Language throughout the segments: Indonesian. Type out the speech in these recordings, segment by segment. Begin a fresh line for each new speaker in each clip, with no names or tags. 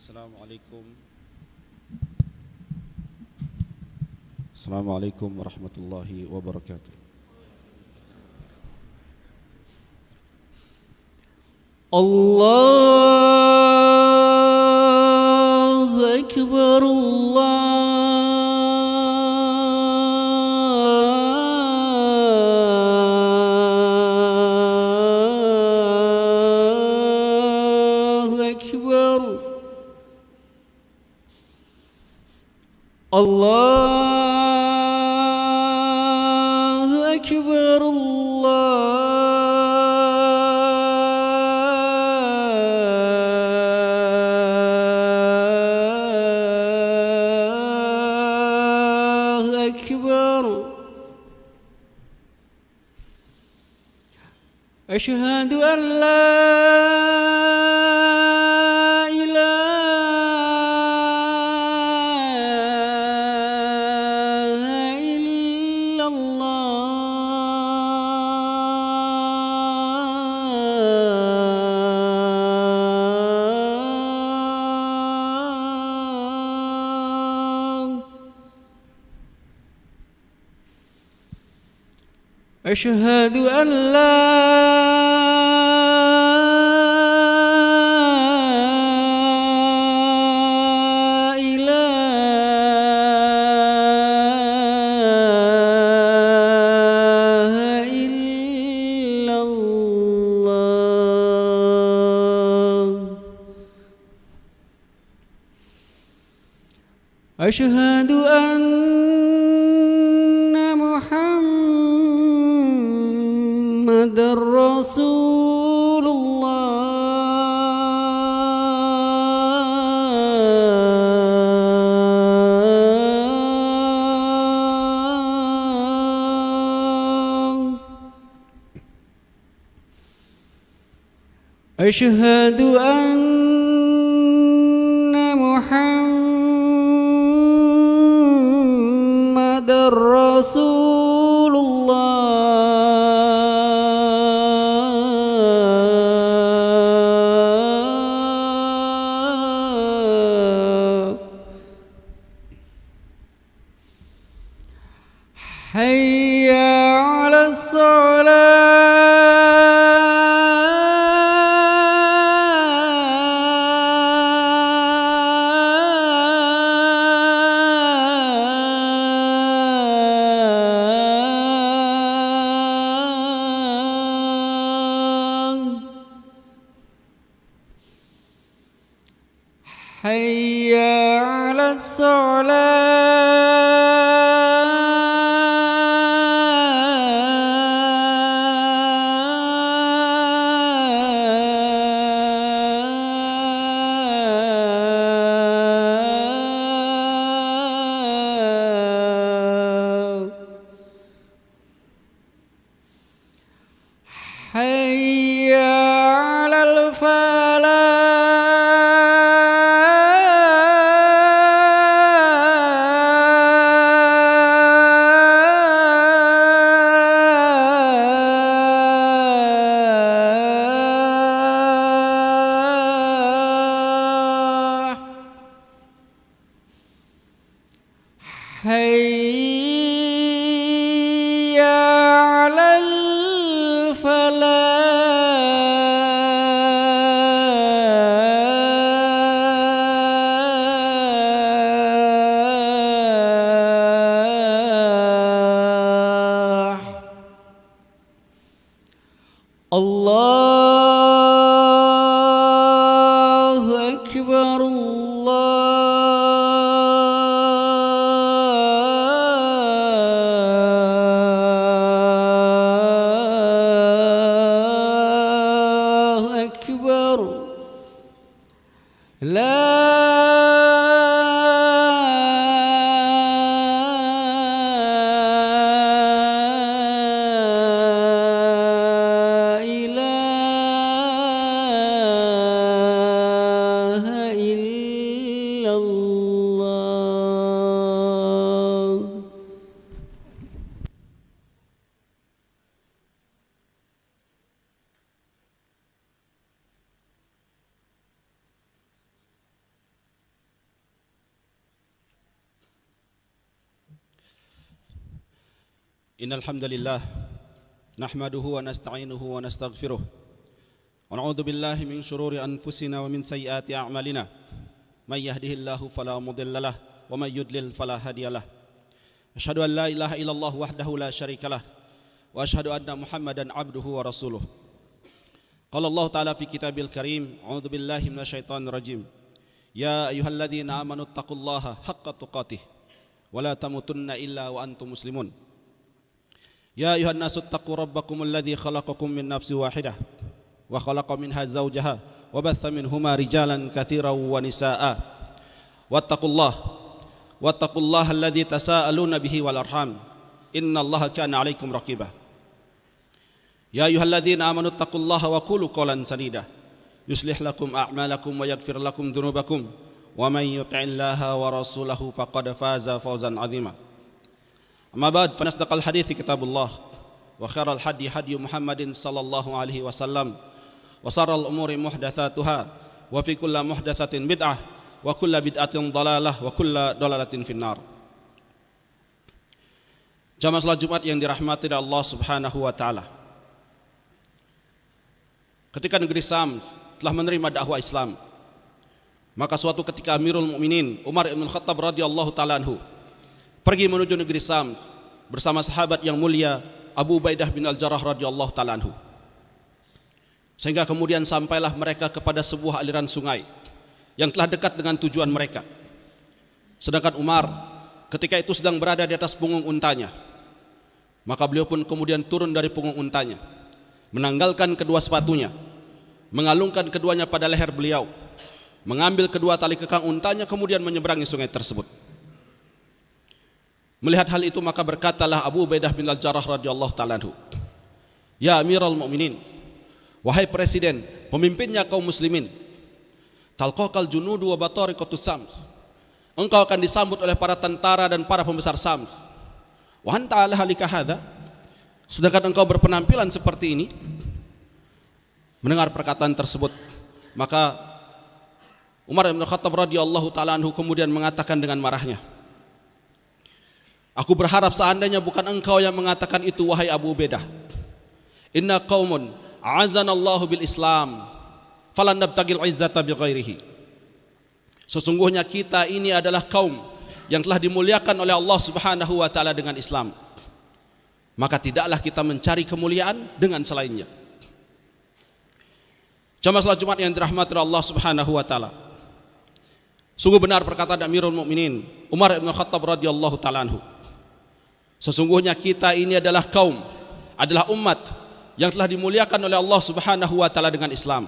Assalamualaikum warahmatullahi wabarakatuh.
Allahu Akbar, Allahu Akbar, Allahu Akbar, Allahu Akbar. Asyhadu an la ilaha illallah. أشهد أن لا إله إلا الله. أشهد أن محمد رسول الله. أشهد أن محمد رسول الله. حي على الصلاة. حي على الصلاة. حي على الفلاح. حي على الفلاح. الله أكبر، الله أكبر. لا إله
Innal hamdalillah nahmaduhu wa nasta'inuhu wa nastaghfiruh wa na'udzu billahi min shururi anfusina wa min sayyiati a'malina may yahdihillahu fala mudhillalah wa may yudlil fala hadiyalah. Asyhadu an la ilaha illallah wahdahu la syarikalah wa asyhadu anna Muhammadan abduhu wa rasuluh. Qala Allah ta'ala fi kitabil karim, a'udzu billahi minasyaitonir rajim. Ya ayyuhalladzina amanu taqullaha haqqa tuqatih wa la tamutunna illa wa antum muslimun. Ya ayuhan nasu taqu rabbakum alladhi khalaqakum min nafsin wahidah wa khalaqa minha zawjaha wa batha minhuma rijalan katsiran wa nisaa wattaqullaha alladhi tasaaluna bihi wal arham innallaha kana 'alaikum raqiba. Ya ayyuhalladzina amanu taqullaha wa qulu qawlan sadida yuslih lakum a'malakum wa yaghfir lakum dhunubakum wa may yuti'illaha wa rasulahu faqad faza fawzan 'azima. Amma ba'd, fa nasdaqal hadithi kitabullah wa khairal hadi hadi Muhammadin sallallahu alaihi wasallam wa sharral umuri muhdatsatuha wa fi kulli muhdatsatin bid'ah wa kullu bid'atin dhalalah wa kullu dhalalatin finnar. Jamaah salat Jumat yang dirahmati oleh Allah Subhanahu wa taala. Ketika negeri Syam telah menerima dakwah Islam, maka suatu ketika Amirul Mukminin Umar bin Khattab radhiyallahu taala anhu pergi menuju negeri Syam bersama sahabat yang mulia Abu Ubaidah bin Al-Jarrah radhiyallahu taala anhu. Sehingga kemudian sampailah mereka kepada sebuah aliran sungai yang telah dekat dengan tujuan mereka. Sedangkan Umar ketika itu sedang berada di atas punggung untanya. Maka beliau pun kemudian turun dari punggung untanya, menanggalkan kedua sepatunya, mengalungkan keduanya pada leher beliau, mengambil kedua tali kekang untanya, kemudian menyeberangi sungai tersebut. Melihat hal itu maka berkatalah Abu Ubaidah bin Al-Jarrah radhiyallahu taala anhu, "Ya Amirul Mukminin, wahai presiden, pemimpinnya kaum muslimin, talqaqal junudu wa batariqatus Syams. Engkau akan disambut oleh para tentara dan para pembesar Syams. Wa anta ala halika hadza, sedangkan engkau berpenampilan seperti ini." Mendengar perkataan tersebut, maka Umar bin Khattab radhiyallahu taala anhu kemudian mengatakan dengan marahnya, "Aku berharap seandainya bukan engkau yang mengatakan itu, wahai Abu Ubaidah. Inna qaumun a'azzanallahu bil Islam, falan nabtagil izzata bi ghairihi." Sesungguhnya kita ini adalah kaum yang telah dimuliakan oleh Allah Subhanahu wa taala dengan Islam. Maka tidaklah kita mencari kemuliaan dengan selainnya. Jamaah salat Jumat yang dirahmati Allah Subhanahu wa taala. Sungguh benar perkataan Amirul Mukminin Umar bin Khattab radhiyallahu taala anhu. Sesungguhnya kita ini adalah kaum, adalah umat yang telah dimuliakan oleh Allah Subhanahu wa taala dengan Islam.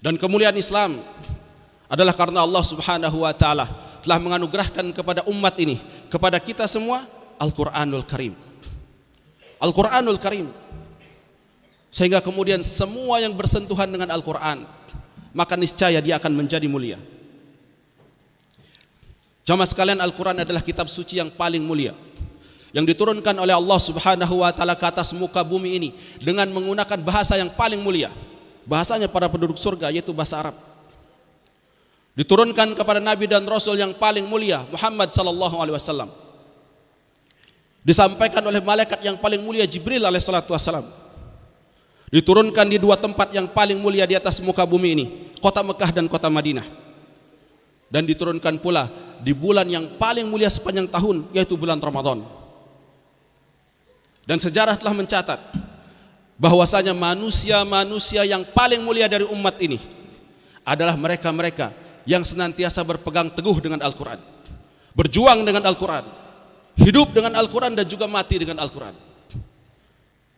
Dan kemuliaan Islam adalah karena Allah Subhanahu wa taala telah menganugerahkan kepada umat ini, kepada kita semua, Al-Qur'anul Karim. Al-Qur'anul Karim. Sehingga kemudian semua yang bersentuhan dengan Al-Qur'an, maka niscaya dia akan menjadi mulia. Jamaah sekalian, Al-Quran adalah kitab suci yang paling mulia yang diturunkan oleh Allah Subhanahu wa taala ke atas muka bumi ini dengan menggunakan bahasa yang paling mulia, bahasanya para penduduk surga, yaitu bahasa Arab. Diturunkan kepada Nabi dan Rasul yang paling mulia, Muhammad sallallahu alaihi wasallam. Disampaikan oleh malaikat yang paling mulia, Jibril alaihi salatu wasallam. Diturunkan di dua tempat yang paling mulia di atas muka bumi ini, kota Mekah dan kota Madinah. Dan diturunkan pula di bulan yang paling mulia sepanjang tahun, yaitu bulan Ramadan. Dan sejarah telah mencatat bahwasanya manusia-manusia yang paling mulia dari umat ini adalah mereka-mereka yang senantiasa berpegang teguh dengan Al-Quran, berjuang dengan Al-Quran, hidup dengan Al-Quran, dan juga mati dengan Al-Quran.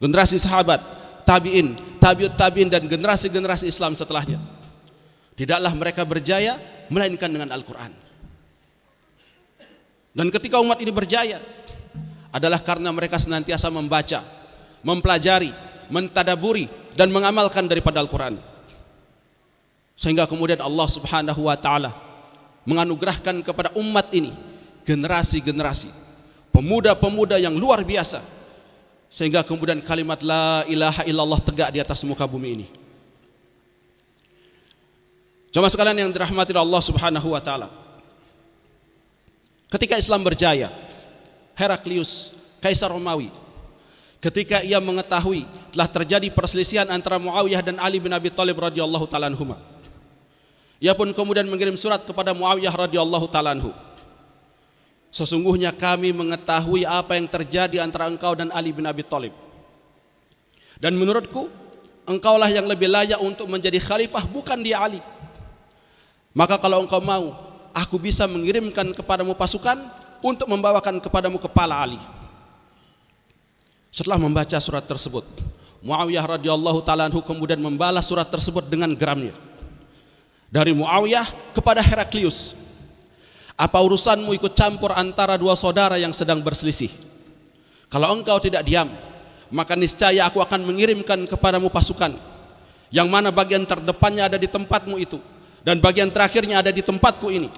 Generasi sahabat, tabi'in, tabi'ut tabi'in, dan generasi-generasi Islam setelahnya, tidaklah mereka berjaya melainkan dengan Al-Quran. Dan ketika umat ini berjaya adalah karena mereka senantiasa membaca, mempelajari, mentadaburi, dan mengamalkan daripada Al-Quran. Sehingga kemudian Allah Subhanahu wa taala menganugerahkan kepada umat ini generasi-generasi pemuda-pemuda yang luar biasa, sehingga kemudian kalimat la ilaha illallah tegak di atas muka bumi ini. Jamaah sekalian yang dirahmati Allah Subhanahu wa taala, ketika Islam berjaya, Heraklius Kaisar Romawi. Ketika ia mengetahui telah terjadi perselisihan antara Muawiyah dan Ali bin Abi Thalib radhiyallahu ta'ala anhuma, ia pun kemudian mengirim surat kepada Muawiyah radhiyallahu ta'ala anhu. Sesungguhnya kami mengetahui apa yang terjadi antara engkau dan Ali bin Abi Thalib. Dan menurutku, engkaulah yang lebih layak untuk menjadi khalifah, bukan dia Ali. Maka kalau engkau mau, aku bisa mengirimkan kepadamu pasukan untuk membawakan kepadamu kepala Ali. Setelah membaca surat tersebut, Muawiyah radhiyallahu ta'ala anhu kemudian membalas surat tersebut dengan geramnya. Dari Muawiyah kepada Heraklius, apa urusanmu ikut campur antara dua saudara yang sedang berselisih? Kalau engkau tidak diam, maka niscaya aku akan mengirimkan kepadamu pasukan, yang mana bagian terdepannya ada di tempatmu itu, dan bagian terakhirnya ada di tempatku ini,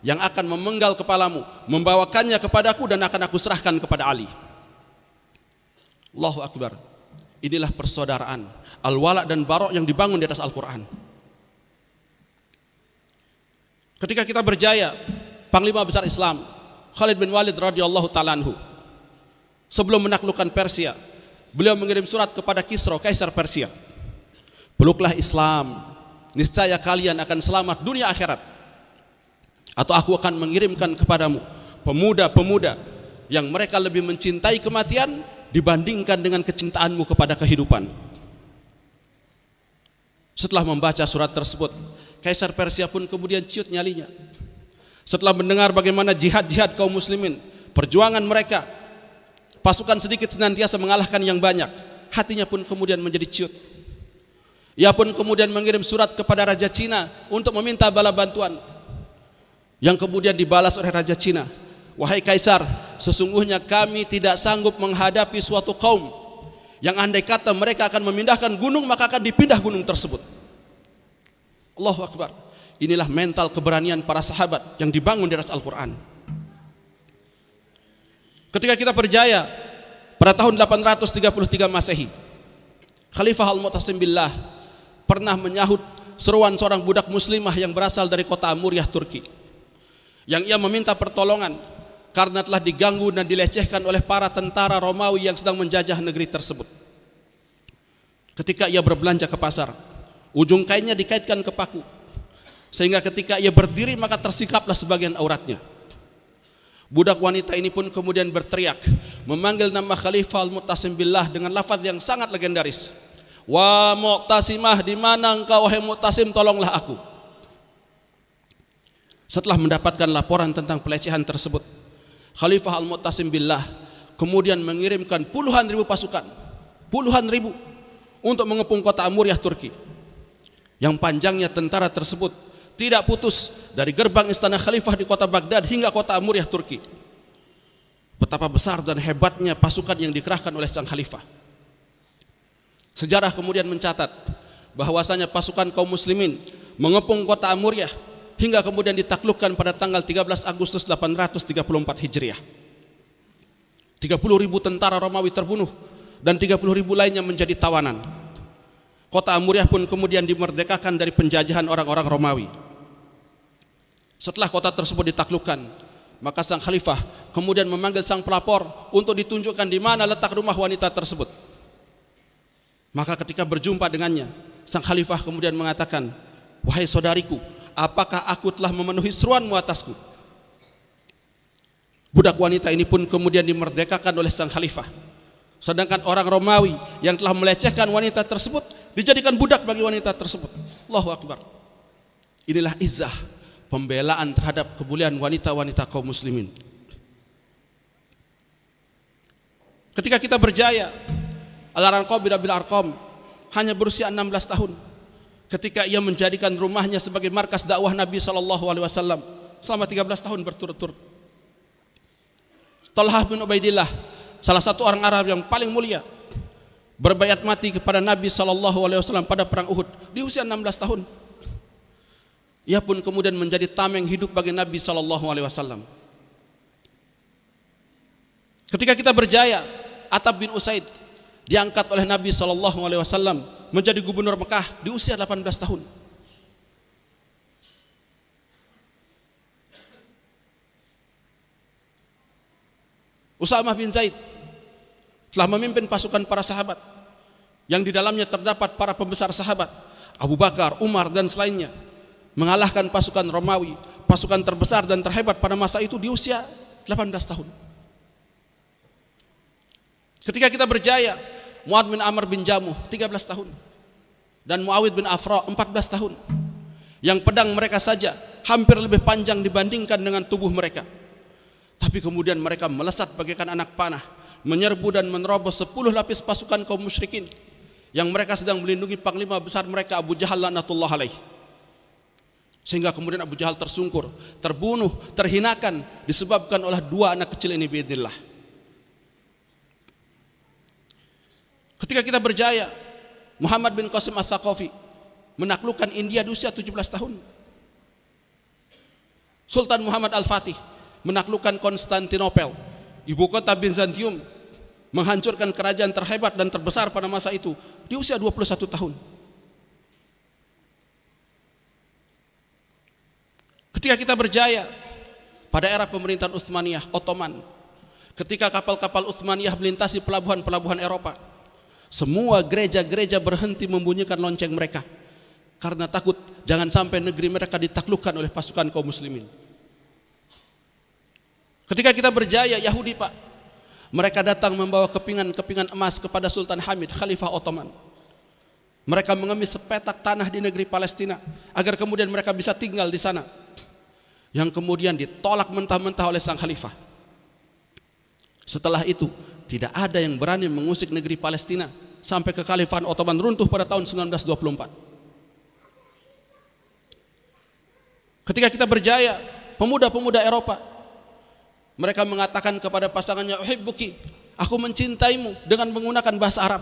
yang akan memenggal kepalamu, membawakannya kepadaku, dan akan aku serahkan kepada Ali. Allahu Akbar. Inilah persaudaraan, al-wala dan barok yang dibangun di atas Al-Quran. Ketika kita berjaya, Panglima Besar Islam Khalid bin Walid radhiyallahu ta'ala anhu, sebelum menaklukkan Persia, beliau mengirim surat kepada Kisra, Kaisar Persia. Peluklah Islam, niscaya kalian akan selamat dunia akhirat. Atau aku akan mengirimkan kepadamu pemuda-pemuda yang mereka lebih mencintai kematian dibandingkan dengan kecintaanmu kepada kehidupan. Setelah membaca surat tersebut, Kaisar Persia pun kemudian ciut nyalinya. Setelah mendengar bagaimana jihad-jihad kaum muslimin, perjuangan mereka, pasukan sedikit senantiasa mengalahkan yang banyak, hatinya pun kemudian menjadi ciut. Ia pun kemudian mengirim surat kepada Raja Cina untuk meminta bala bantuan, yang kemudian dibalas oleh Raja Cina. Wahai Kaisar, sesungguhnya kami tidak sanggup menghadapi suatu kaum yang andai kata mereka akan memindahkan gunung, maka akan dipindah gunung tersebut. Allahu Akbar. Inilah mental keberanian para sahabat yang dibangun di atas Al-Quran. Ketika kita berjaya pada tahun 833 Masehi, Khalifah Al-Mu'tasim Billah pernah menyahut seruan seorang budak muslimah yang berasal dari kota Amuriah, Turki, yang ia meminta pertolongan karena telah diganggu dan dilecehkan oleh para tentara Romawi yang sedang menjajah negeri tersebut. Ketika ia berbelanja ke pasar, ujung kainnya dikaitkan ke paku, sehingga ketika ia berdiri maka tersikaplah sebagian auratnya. Budak wanita ini pun kemudian berteriak, memanggil nama Khalifah Al-Mu'tasim Billah dengan lafaz yang sangat legendaris. Wa Mu'tasimah, di mana engkau wahai Mu'tasim, tolonglah aku. Setelah mendapatkan laporan tentang pelecehan tersebut, Khalifah Al-Mu'tasim Billah kemudian mengirimkan puluhan ribu pasukan, untuk mengepung kota Amuriah, Turki, yang panjangnya tentara tersebut tidak putus dari gerbang istana Khalifah di kota Baghdad hingga kota Amuriah, Turki. Betapa besar dan hebatnya pasukan yang dikerahkan oleh sang Khalifah. Sejarah kemudian mencatat bahwasanya pasukan kaum muslimin mengepung kota Amuriah hingga kemudian ditaklukkan pada tanggal 13 Agustus 834 Hijriah. 30.000 tentara Romawi terbunuh dan 30.000 lainnya menjadi tawanan. Kota Amuriah pun kemudian dimerdekakan dari penjajahan orang-orang Romawi. Setelah kota tersebut ditaklukkan, maka sang khalifah kemudian memanggil sang pelapor untuk ditunjukkan di mana letak rumah wanita tersebut. Maka ketika berjumpa dengannya, sang khalifah kemudian mengatakan, "Wahai saudariku, apakah aku telah memenuhi seruanmu atasku?" Budak wanita ini pun kemudian dimerdekakan oleh sang khalifah. Sedangkan orang Romawi yang telah melecehkan wanita tersebut dijadikan budak bagi wanita tersebut. Allahu Akbar. Inilah izzah, pembelaan terhadap kemuliaan wanita-wanita kaum muslimin. Ketika kita berjaya, Al-Arqam bin Abil Arqam hanya berusia 16 tahun ketika ia menjadikan rumahnya sebagai markas dakwah Nabi SAW selama 13 tahun berturut-turut. Talhah bin Ubaidillah, salah satu orang Arab yang paling mulia, berbayat mati kepada Nabi SAW pada perang Uhud di usia 16 tahun. Ia pun kemudian menjadi tameng hidup bagi Nabi SAW. Ketika kita berjaya, Atab bin Usaid diangkat oleh Nabi SAW menjadi gubernur Mekah di usia 18 tahun. Usamah bin Zaid telah memimpin pasukan para sahabat yang di dalamnya terdapat para pembesar sahabat Abu Bakar, Umar dan selainnya, mengalahkan pasukan Romawi, pasukan terbesar dan terhebat pada masa itu di usia 18 tahun. Ketika kita berjaya, Mu'ad bin Amr bin Jamuh 13 tahun dan Muawid bin Afra 14 tahun, yang pedang mereka saja hampir lebih panjang dibandingkan dengan tubuh mereka. Tapi kemudian mereka melesat bagaikan anak panah, menyerbu dan menerobos 10 lapis pasukan kaum musyrikin yang mereka sedang melindungi panglima besar mereka Abu Jahal laknatullah alaih. Sehingga kemudian Abu Jahal tersungkur, terbunuh, terhinakan disebabkan oleh 2 anak kecil ini biidznillah. Ketika kita berjaya, Muhammad bin Qasim Ats-Tsaqafi menaklukkan India di usia 17 tahun. Sultan Muhammad Al-Fatih menaklukkan Konstantinopel, ibu kota Bizantium, menghancurkan kerajaan terhebat dan terbesar pada masa itu di usia 21 tahun. Ketika kita berjaya pada era pemerintahan Utsmaniyah Ottoman, ketika kapal-kapal Utsmaniyah melintasi pelabuhan-pelabuhan Eropa, semua gereja-gereja berhenti membunyikan lonceng mereka karena takut jangan sampai negeri mereka ditaklukkan oleh pasukan kaum muslimin. Ketika kita berjaya, Yahudi Pak, mereka datang membawa kepingan-kepingan emas kepada Sultan Hamid, Khalifah Ottoman. Mereka mengemis sepetak tanah di negeri Palestina agar kemudian mereka bisa tinggal di sana, yang kemudian ditolak mentah-mentah oleh sang Khalifah. Setelah itu tidak ada yang berani mengusik negeri Palestina sampai kekhalifahan Ottoman runtuh pada tahun 1924. Ketika kita berjaya, pemuda-pemuda Eropa mereka mengatakan kepada pasangannya, uhibbuki, aku mencintaimu, dengan menggunakan bahasa Arab.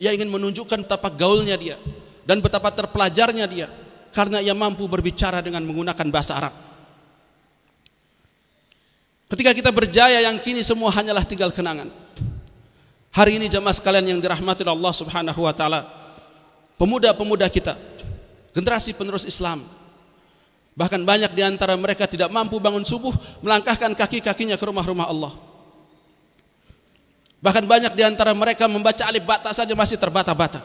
Ia ingin menunjukkan betapa gaulnya dia dan betapa terpelajarnya dia karena ia mampu berbicara dengan menggunakan bahasa Arab. Ketika kita berjaya, yang kini semua hanyalah tinggal kenangan. Hari ini jamaah sekalian yang dirahmati Allah Subhanahu wa taala, pemuda-pemuda kita, generasi penerus Islam, bahkan banyak di antara mereka tidak mampu bangun subuh melangkahkan kaki-kakinya ke rumah-rumah Allah. Bahkan banyak di antara mereka membaca alif bata saja masih terbata-bata.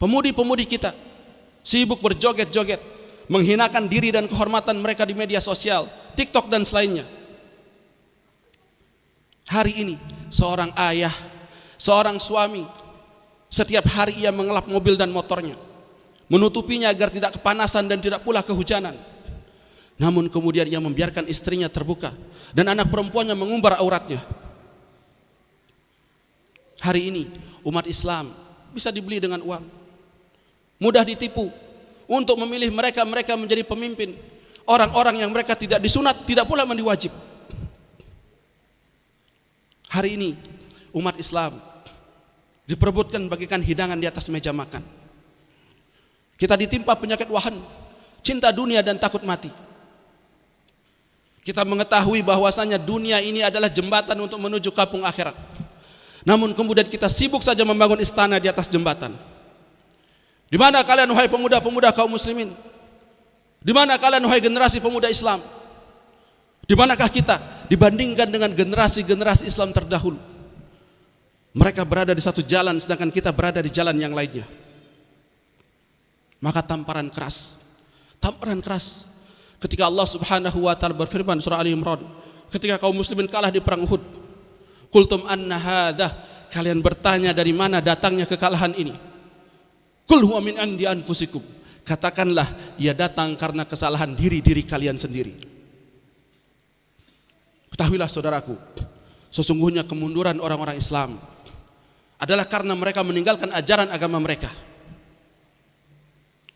Pemudi-pemudi kita sibuk berjoget-joget, menghinakan diri dan kehormatan mereka di media sosial, TikTok dan selainnya. Hari ini seorang ayah, seorang suami, setiap hari ia mengelap mobil dan motornya, menutupinya agar tidak kepanasan dan tidak pula kehujanan. Namun kemudian ia membiarkan istrinya terbuka dan anak perempuannya mengumbar auratnya. Hari ini umat Islam bisa dibeli dengan uang, mudah ditipu untuk memilih mereka menjadi pemimpin, orang-orang yang mereka tidak disunat, tidak pula mandi wajib. Hari ini umat Islam diperebutkan bagikan hidangan di atas meja makan. Kita ditimpa penyakit wahan, cinta dunia dan takut mati. Kita mengetahui bahwasanya dunia ini adalah jembatan untuk menuju kampung akhirat. Namun kemudian kita sibuk saja membangun istana di atas jembatan. Di mana kalian wahai pemuda-pemuda kaum muslimin? Di mana kalian wahai generasi pemuda Islam? Di manakah kita dibandingkan dengan generasi-generasi Islam terdahulu? Mereka berada di satu jalan sedangkan kita berada di jalan yang lainnya. Maka tamparan keras ketika Allah Subhanahu wa taala berfirman surah Ali Imran, ketika kaum muslimin kalah di perang Uhud, qultum anna hadza, kalian bertanya dari mana datangnya kekalahan ini? Qul huwa min indi anfusikum, katakanlah ia datang karena kesalahan diri kalian sendiri. Ketahuilah saudaraku, sesungguhnya kemunduran orang-orang Islam adalah karena mereka meninggalkan ajaran agama mereka.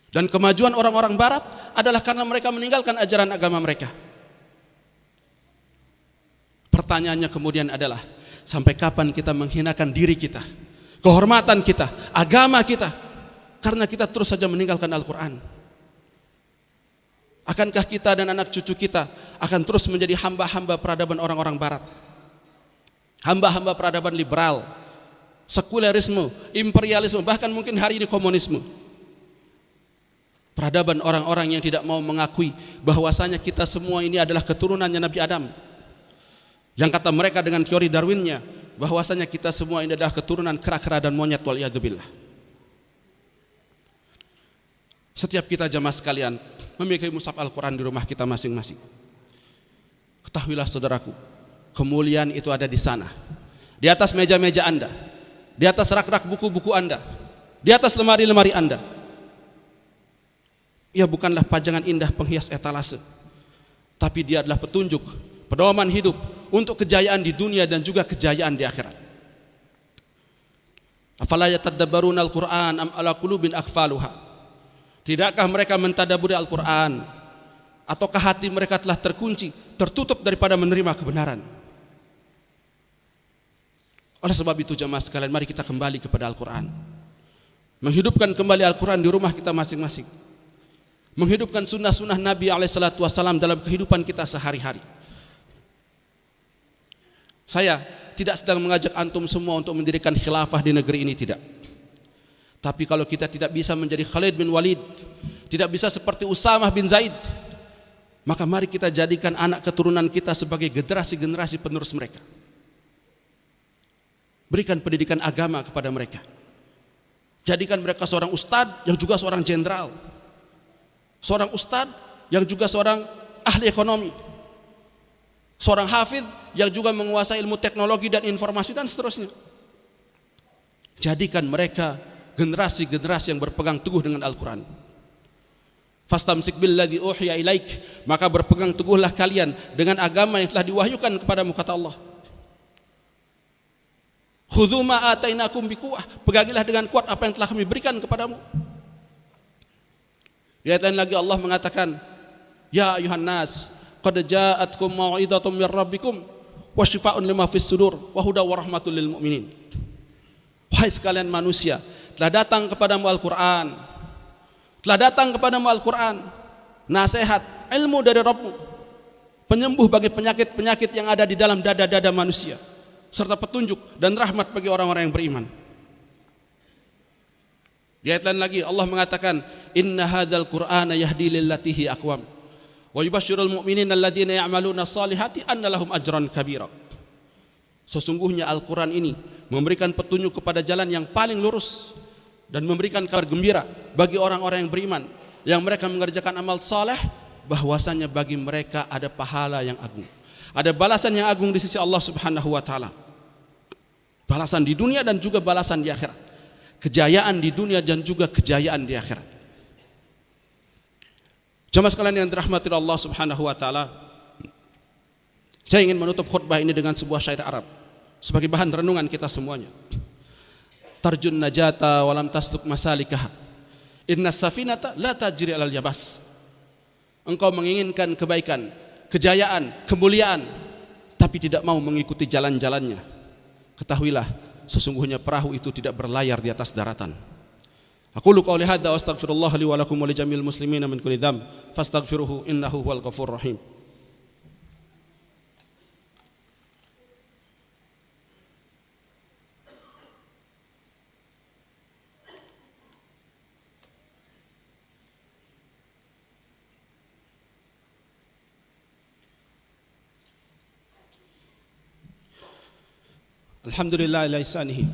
Dan kemajuan orang-orang barat adalah karena mereka meninggalkan ajaran agama mereka. Pertanyaannya kemudian adalah, sampai kapan kita menghinakan diri kita, kehormatan kita, agama kita, karena kita terus saja meninggalkan Al-Quran? Akankah kita dan anak cucu kita akan terus menjadi hamba-hamba peradaban orang-orang barat, hamba-hamba peradaban liberal, sekulerisme, imperialisme, bahkan mungkin hari ini komunisme? Peradaban orang-orang yang tidak mau mengakui bahwasanya kita semua ini adalah keturunannya Nabi Adam, Yang kata mereka dengan teori Darwinnya, bahwasanya kita semua ini adalah keturunan kera-kera dan monyet, waliyadzubillah. Setiap kita jamaah sekalian memiliki mushaf Al-Quran di rumah kita masing-masing. Ketahuilah saudaraku, kemuliaan itu ada di sana. Di atas meja-meja Anda, di atas rak-rak buku-buku Anda, di atas lemari-lemari Anda. Ia bukanlah pajangan indah penghias etalase, tapi dia adalah petunjuk, pedoman hidup untuk kejayaan di dunia dan juga kejayaan di akhirat. Afala yatadabbaruna al-Qur'an am ala qulubin aqfaluha? Tidakkah mereka mentadaburi Al-Quran? Ataukah hati mereka telah terkunci, tertutup daripada menerima kebenaran? Oleh sebab itu jamaah sekalian, mari kita kembali kepada Al-Quran. Menghidupkan kembali Al-Quran di rumah kita masing-masing. Menghidupkan sunnah-sunnah Nabi SAW dalam kehidupan kita sehari-hari. Saya tidak sedang mengajak antum semua untuk mendirikan khilafah di negeri ini, tidak. Tapi kalau kita tidak bisa menjadi Khalid bin Walid, tidak bisa seperti Usamah bin Zaid, maka mari kita jadikan anak keturunan kita sebagai generasi-generasi penerus mereka. Berikan pendidikan agama kepada mereka. Jadikan mereka seorang ustadz yang juga seorang jenderal, seorang ustadz yang juga seorang ahli ekonomi, seorang hafidh yang juga menguasai ilmu teknologi dan informasi dan seterusnya. Jadikan mereka generasi-generasi yang berpegang teguh dengan Al-Quran. Fastamsik billadzi uhiya ilaik, maka berpegang teguhlah kalian dengan agama yang telah diwahyukan kepadamu, kata Allah. Khudzu ma atainakum biquwwah, pegangilah dengan kuat apa yang telah kami berikan kepadamu. Di ayat lain lagi Allah mengatakan, ya ayuhan nas, qad ja'atkum mau'izatum mir rabbikum wa syifaa'un lima fis sudur wa huda wa rahmatul lil mu'minin. Wahai sekalian manusia, telah datang kepadamu Al-Quran, telah datang kepadamu Al-Quran, nasihat, ilmu dari Rabbmu, penyembuh bagi penyakit-penyakit yang ada di dalam dada-dada manusia, serta petunjuk dan rahmat bagi orang-orang yang beriman. Di ayat lain lagi Allah mengatakan, inna hadzal qur'ana yahdi lillati hi aqwam wa yubasysyirul mu'minina alladzina ya'maluna shalihati anna lahum ajran kabira. Sesungguhnya Al-Quran ini memberikan petunjuk kepada jalan yang paling lurus dan memberikan kabar gembira bagi orang-orang yang beriman, yang mereka mengerjakan amal saleh, bahwasanya bagi mereka ada pahala yang agung, ada balasan yang agung di sisi Allah Subhanahu wa taala. Balasan di dunia dan juga balasan di akhirat. Kejayaan di dunia dan juga kejayaan di akhirat. Jamaah sekalian yang dirahmati Allah Subhanahu wa taala, saya ingin menutup khutbah ini dengan sebuah syair Arab sebagai bahan renungan kita semuanya. Tarjun najata walam tasluk masalikah, inna safinata la tajri alal yabas. Engkau menginginkan kebaikan, kejayaan, kemuliaan, tapi tidak mau mengikuti jalan-jalannya. Ketahuilah, sesungguhnya perahu itu tidak berlayar di atas daratan. Aqulu qouli hadza wa astaghfirullah li wa lakum wa li jamil muslimina min kulli dzamb fastaghfiruhu innahu huwal ghafurur rahim. Alhamdulillah ala ihsanihi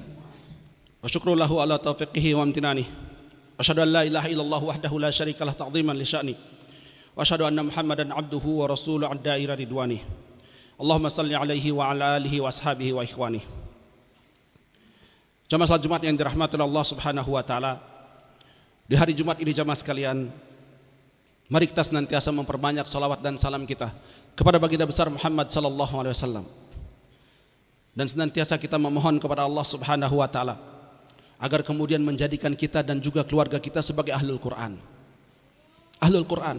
wa syukru lahu ala taufiqihi wa amtinanihi. Asyhadu an la ilaha illallah wahdahu la syarikalah ta'dhiman li sya'ni. Wa asyhadu anna Muhammadan abduhu wa rasuluhu ad-da'ira ridwani. Allahumma salli alaihi wa ala alihi wa ashabihi wa ikhwani. Jamaah salat Jumat yang dirahmati Allah Subhanahu wa taala. Di hari Jumat ini jamaah sekalian, mari kita senantiasa memperbanyak salawat dan salam kita kepada baginda besar Muhammad sallallahu alaihi wasallam. Dan senantiasa kita memohon kepada Allah Subhanahu wa taala agar kemudian menjadikan kita dan juga keluarga kita sebagai ahlul Quran. Ahlul Quran.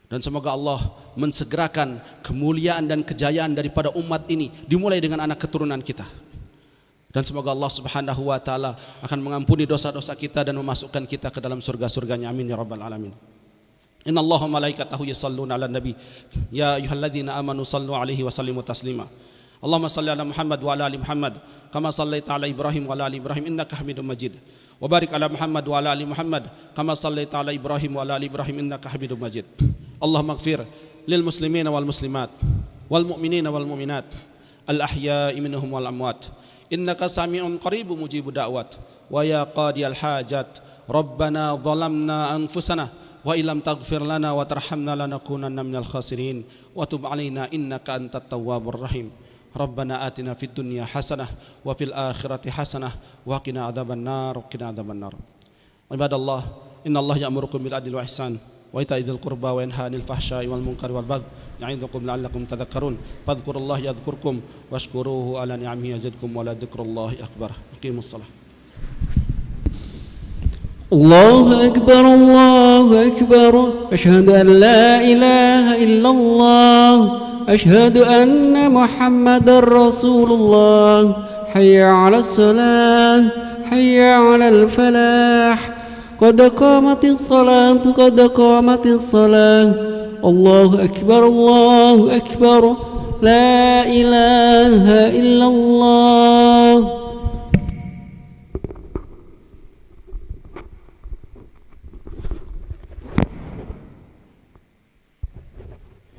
Dan semoga Allah mensegerakan kemuliaan dan kejayaan daripada umat ini dimulai dengan anak keturunan kita. Dan semoga Allah Subhanahu wa taala akan mengampuni dosa-dosa kita dan memasukkan kita ke dalam surga-surganya. Amin ya rabbal alamin. Innallaha wa malaikatahu yashalluna 'alan nabi ya ayyuhalladzina amanu sallu 'alaihi wa sallimu taslima. Allahumma salli ala Muhammad wa ala ali Muhammad kama sallaita ala Ibrahim wa ala ali Ibrahim innaka Hamidum Majid. Wa barik ala Muhammad wa ala ali Muhammad kama sallaita ala Ibrahim wa ala ali Ibrahim innaka Hamidum Majid. Allahumma ighfir lil muslimina wal muslimat والمؤمنين والمؤمنات الأحياء منهم والأموات إنك سميع قريب مجيب الدعوات ويا قاضي الحاجات ربنا ظلمنا أنفسنا وإن لم تغفر لنا وترحمنا لنكونن من الخاسرين وتب علينا إنك أنت التواب الرحيم ربنا آتنا في الدنيا حسنة وفي الآخرة حسنة وقنا عذاب النار عباد الله إن الله يأمركم بالعدل والإحسان وإيتاء ذي القربى وينهى عن الفحشاء والمنكر والبغي يعظكم لعلكم تذكرون فاذكروا الله يذكركم واشكروه على نعمه يزدكم ولذكر الله أكبر أقيموا الصلاة
الله أكبر الله أكبر أشهد أن لا إله إلا الله أشهد أن محمد رسول الله حي على الصلاة حي على الفلاح قد قامت الصلاة قد قامت الصلاة الله أكبر لا إله إلا الله